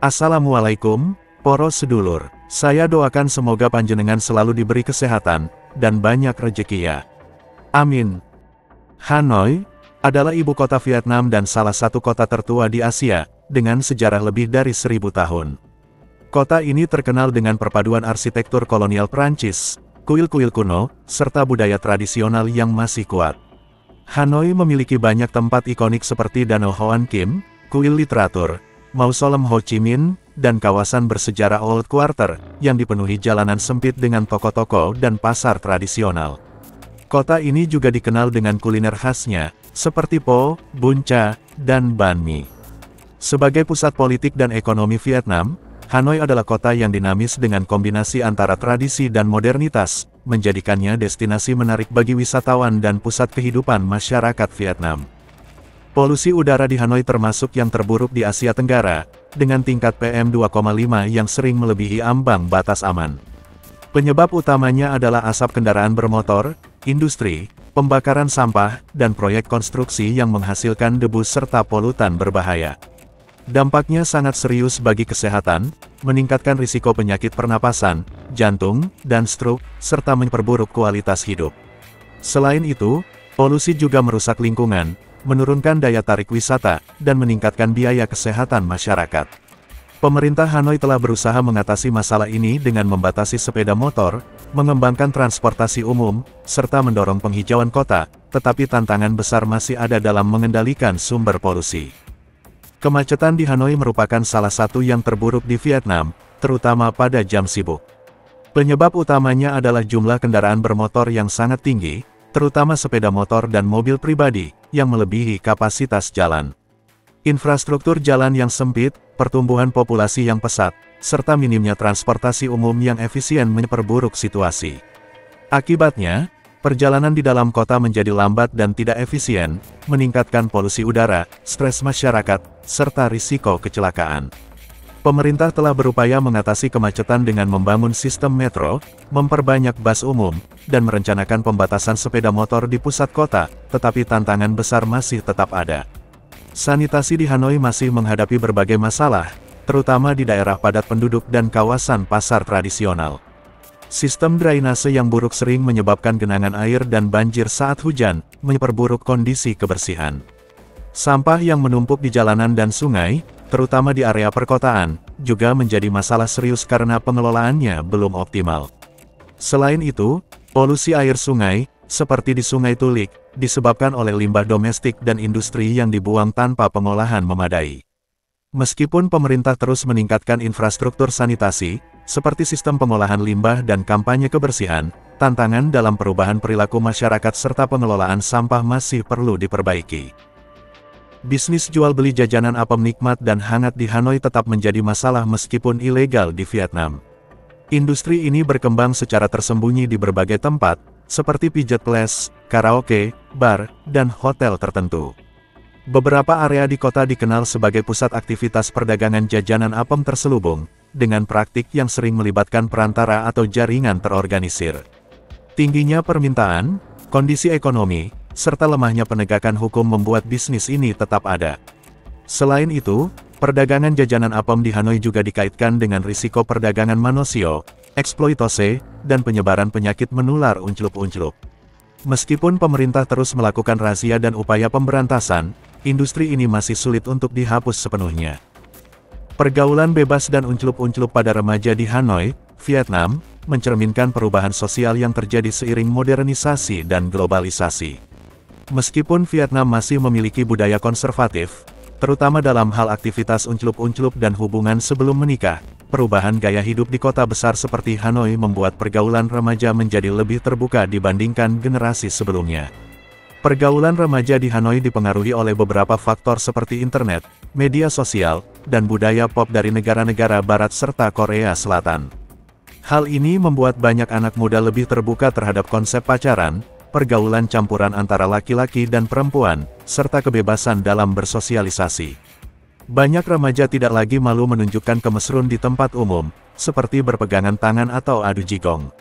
Assalamualaikum, poro sedulur. Saya doakan semoga panjenengan selalu diberi kesehatan, dan banyak rezeki ya. Amin. Hanoi adalah ibu kota Vietnam dan salah satu kota tertua di Asia, dengan sejarah lebih dari 1000 tahun. Kota ini terkenal dengan perpaduan arsitektur kolonial Prancis, kuil-kuil kuno, serta budaya tradisional yang masih kuat. Hanoi memiliki banyak tempat ikonik seperti Danau Hoan Kim, kuil literatur, Mausoleum Ho Chi Minh, dan kawasan bersejarah Old Quarter, yang dipenuhi jalanan sempit dengan toko-toko dan pasar tradisional. Kota ini juga dikenal dengan kuliner khasnya, seperti po, bun cha, dan banh mi. Sebagai pusat politik dan ekonomi Vietnam, Hanoi adalah kota yang dinamis dengan kombinasi antara tradisi dan modernitas, menjadikannya destinasi menarik bagi wisatawan dan pusat kehidupan masyarakat Vietnam. Polusi udara di Hanoi termasuk yang terburuk di Asia Tenggara, dengan tingkat PM2,5 yang sering melebihi ambang batas aman. Penyebab utamanya adalah asap kendaraan bermotor, industri, pembakaran sampah, dan proyek konstruksi yang menghasilkan debu serta polutan berbahaya. Dampaknya sangat serius bagi kesehatan, meningkatkan risiko penyakit pernapasan, jantung, dan stroke, serta memperburuk kualitas hidup. Selain itu, polusi juga merusak lingkungan, menurunkan daya tarik wisata, dan meningkatkan biaya kesehatan masyarakat. Pemerintah Hanoi telah berusaha mengatasi masalah ini dengan membatasi sepeda motor, mengembangkan transportasi umum, serta mendorong penghijauan kota, tetapi tantangan besar masih ada dalam mengendalikan sumber polusi. Kemacetan di Hanoi merupakan salah satu yang terburuk di Vietnam, terutama pada jam sibuk. Penyebab utamanya adalah jumlah kendaraan bermotor yang sangat tinggi, terutama sepeda motor dan mobil pribadi, yang melebihi kapasitas jalan. Infrastruktur jalan yang sempit, pertumbuhan populasi yang pesat, serta minimnya transportasi umum yang efisien memperburuk situasi. Akibatnya, perjalanan di dalam kota menjadi lambat dan tidak efisien, meningkatkan polusi udara, stres masyarakat, serta risiko kecelakaan. Pemerintah telah berupaya mengatasi kemacetan dengan membangun sistem metro, memperbanyak bus umum, dan merencanakan pembatasan sepeda motor di pusat kota, tetapi tantangan besar masih tetap ada. Sanitasi di Hanoi masih menghadapi berbagai masalah, terutama di daerah padat penduduk dan kawasan pasar tradisional. Sistem drainase yang buruk sering menyebabkan genangan air dan banjir saat hujan, memperburuk kondisi kebersihan. Sampah yang menumpuk di jalanan dan sungai, terutama di area perkotaan, juga menjadi masalah serius karena pengelolaannya belum optimal. Selain itu, polusi air sungai, seperti di Sungai Tulik, disebabkan oleh limbah domestik dan industri yang dibuang tanpa pengolahan memadai. Meskipun pemerintah terus meningkatkan infrastruktur sanitasi, seperti sistem pengolahan limbah dan kampanye kebersihan, tantangan dalam perubahan perilaku masyarakat serta pengelolaan sampah masih perlu diperbaiki. Bisnis jual-beli jajanan apem nikmat dan hangat di Hanoi tetap menjadi masalah meskipun ilegal di Vietnam. Industri ini berkembang secara tersembunyi di berbagai tempat, seperti pijat place, karaoke, bar, dan hotel tertentu. Beberapa area di kota dikenal sebagai pusat aktivitas perdagangan jajanan apem terselubung, dengan praktik yang sering melibatkan perantara atau jaringan terorganisir. Tingginya permintaan, kondisi ekonomi, serta lemahnya penegakan hukum membuat bisnis ini tetap ada. Selain itu, perdagangan jajanan apem di Hanoi juga dikaitkan dengan risiko perdagangan manusia, eksploitasi, dan penyebaran penyakit menular unclup-unclup. Meskipun pemerintah terus melakukan razia dan upaya pemberantasan, industri ini masih sulit untuk dihapus sepenuhnya. Pergaulan bebas dan unclup-unclup pada remaja di Hanoi, Vietnam, mencerminkan perubahan sosial yang terjadi seiring modernisasi dan globalisasi. Meskipun Vietnam masih memiliki budaya konservatif, terutama dalam hal aktivitas unclup-unclup dan hubungan sebelum menikah, perubahan gaya hidup di kota besar seperti Hanoi membuat pergaulan remaja menjadi lebih terbuka dibandingkan generasi sebelumnya. Pergaulan remaja di Hanoi dipengaruhi oleh beberapa faktor seperti internet, media sosial, dan budaya pop dari negara-negara barat serta Korea Selatan. Hal ini membuat banyak anak muda lebih terbuka terhadap konsep pacaran, pergaulan campuran antara laki-laki dan perempuan, serta kebebasan dalam bersosialisasi. Banyak remaja tidak lagi malu menunjukkan kemesrun di tempat umum, seperti berpegangan tangan atau adu jigong.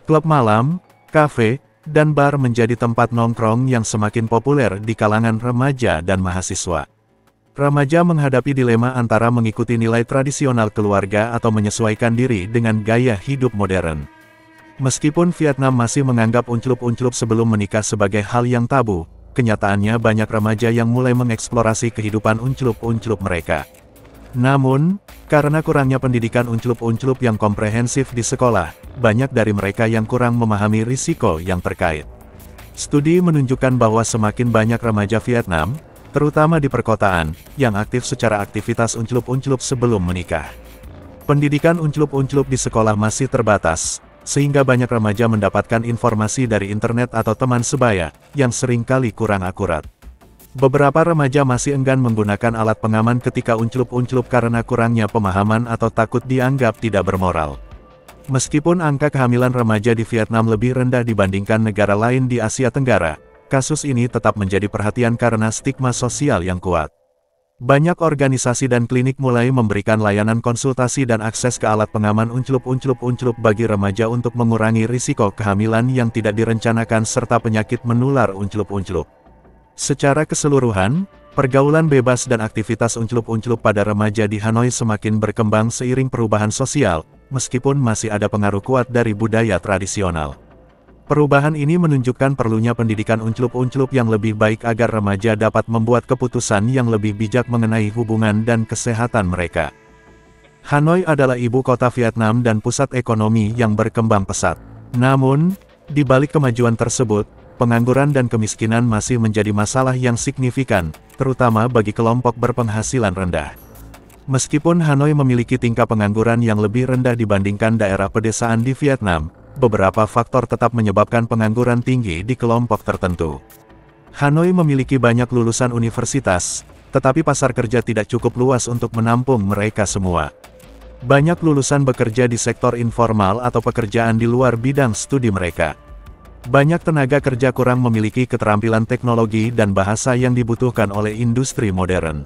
Klub malam, kafe, dan bar menjadi tempat nongkrong yang semakin populer di kalangan remaja dan mahasiswa. Remaja menghadapi dilema antara mengikuti nilai tradisional keluarga atau menyesuaikan diri dengan gaya hidup modern. Meskipun Vietnam masih menganggap unclup-unclup sebelum menikah sebagai hal yang tabu, kenyataannya banyak remaja yang mulai mengeksplorasi kehidupan unclup-unclup mereka. Namun, karena kurangnya pendidikan unclup-unclup yang komprehensif di sekolah, banyak dari mereka yang kurang memahami risiko yang terkait. Studi menunjukkan bahwa semakin banyak remaja Vietnam, terutama di perkotaan, yang aktif secara aktivitas unclup-unclup sebelum menikah. Pendidikan unclup-unclup di sekolah masih terbatas, sehingga banyak remaja mendapatkan informasi dari internet atau teman sebaya, yang seringkali kurang akurat. Beberapa remaja masih enggan menggunakan alat pengaman ketika unclup-unclup karena kurangnya pemahaman atau takut dianggap tidak bermoral. Meskipun angka kehamilan remaja di Vietnam lebih rendah dibandingkan negara lain di Asia Tenggara, kasus ini tetap menjadi perhatian karena stigma sosial yang kuat. Banyak organisasi dan klinik mulai memberikan layanan konsultasi dan akses ke alat pengaman unclup bagi remaja untuk mengurangi risiko kehamilan yang tidak direncanakan serta penyakit menular unclup. Secara keseluruhan, pergaulan bebas dan aktivitas unclup pada remaja di Hanoi semakin berkembang seiring perubahan sosial, meskipun masih ada pengaruh kuat dari budaya tradisional. Perubahan ini menunjukkan perlunya pendidikan unclup yang lebih baik agar remaja dapat membuat keputusan yang lebih bijak mengenai hubungan dan kesehatan mereka. Hanoi adalah ibu kota Vietnam dan pusat ekonomi yang berkembang pesat. Namun, di balik kemajuan tersebut, pengangguran dan kemiskinan masih menjadi masalah yang signifikan, terutama bagi kelompok berpenghasilan rendah. Meskipun Hanoi memiliki tingkat pengangguran yang lebih rendah dibandingkan daerah pedesaan di Vietnam, beberapa faktor tetap menyebabkan pengangguran tinggi di kelompok tertentu. Hanoi memiliki banyak lulusan universitas, tetapi pasar kerja tidak cukup luas untuk menampung mereka semua. Banyak lulusan bekerja di sektor informal atau pekerjaan di luar bidang studi mereka. Banyak tenaga kerja kurang memiliki keterampilan teknologi dan bahasa yang dibutuhkan oleh industri modern.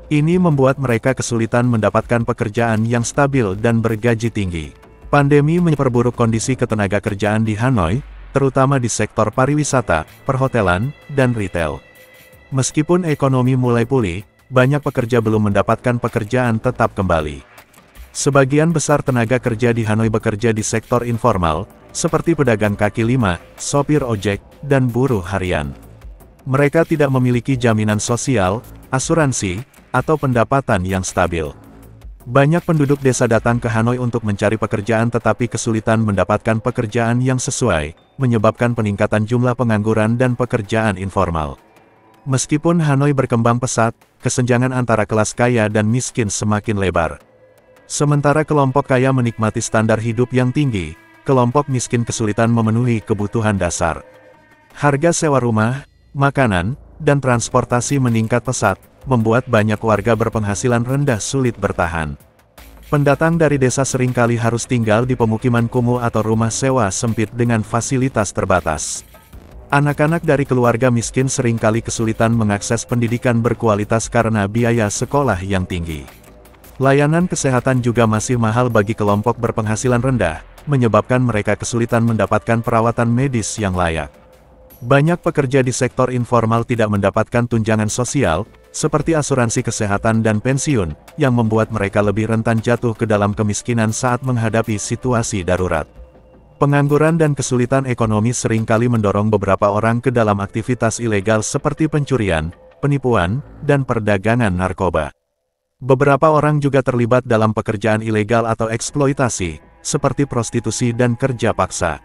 Ini membuat mereka kesulitan mendapatkan pekerjaan yang stabil dan bergaji tinggi. Pandemi memperburuk kondisi ketenaga kerjaan di Hanoi, terutama di sektor pariwisata, perhotelan, dan retail. Meskipun ekonomi mulai pulih, banyak pekerja belum mendapatkan pekerjaan tetap kembali. Sebagian besar tenaga kerja di Hanoi bekerja di sektor informal, seperti pedagang kaki lima, sopir ojek, dan buruh harian. Mereka tidak memiliki jaminan sosial, asuransi, atau pendapatan yang stabil. Banyak penduduk desa datang ke Hanoi untuk mencari pekerjaan tetapi kesulitan mendapatkan pekerjaan yang sesuai, menyebabkan peningkatan jumlah pengangguran dan pekerjaan informal. Meskipun Hanoi berkembang pesat, kesenjangan antara kelas kaya dan miskin semakin lebar. Sementara kelompok kaya menikmati standar hidup yang tinggi, kelompok miskin kesulitan memenuhi kebutuhan dasar. Harga sewa rumah, makanan, dan transportasi meningkat pesat, membuat banyak warga berpenghasilan rendah sulit bertahan. Pendatang dari desa seringkali harus tinggal di pemukiman kumuh atau rumah sewa sempit dengan fasilitas terbatas. Anak-anak dari keluarga miskin seringkali kesulitan mengakses pendidikan berkualitas karena biaya sekolah yang tinggi. Layanan kesehatan juga masih mahal bagi kelompok berpenghasilan rendah, menyebabkan mereka kesulitan mendapatkan perawatan medis yang layak. Banyak pekerja di sektor informal tidak mendapatkan tunjangan sosial, seperti asuransi kesehatan dan pensiun, yang membuat mereka lebih rentan jatuh ke dalam kemiskinan saat menghadapi situasi darurat. Pengangguran dan kesulitan ekonomi seringkali mendorong beberapa orang ke dalam aktivitas ilegal seperti pencurian, penipuan, dan perdagangan narkoba. Beberapa orang juga terlibat dalam pekerjaan ilegal atau eksploitasi, seperti prostitusi dan kerja paksa.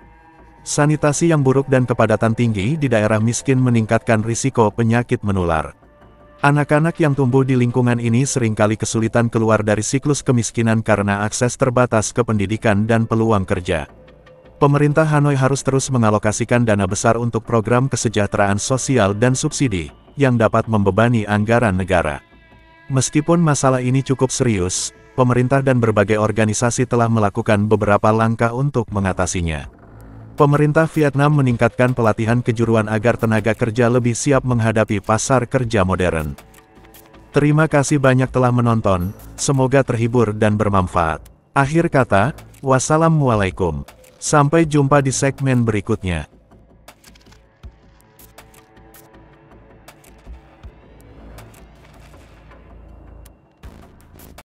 Sanitasi yang buruk dan kepadatan tinggi di daerah miskin meningkatkan risiko penyakit menular. Anak-anak yang tumbuh di lingkungan ini seringkali kesulitan keluar dari siklus kemiskinan karena akses terbatas ke pendidikan dan peluang kerja. Pemerintah Hanoi harus terus mengalokasikan dana besar untuk program kesejahteraan sosial dan subsidi, yang dapat membebani anggaran negara. Meskipun masalah ini cukup serius, pemerintah dan berbagai organisasi telah melakukan beberapa langkah untuk mengatasinya. Pemerintah Vietnam meningkatkan pelatihan kejuruan agar tenaga kerja lebih siap menghadapi pasar kerja modern. Terima kasih banyak telah menonton, semoga terhibur dan bermanfaat. Akhir kata, wassalamualaikum. Sampai jumpa di segmen berikutnya.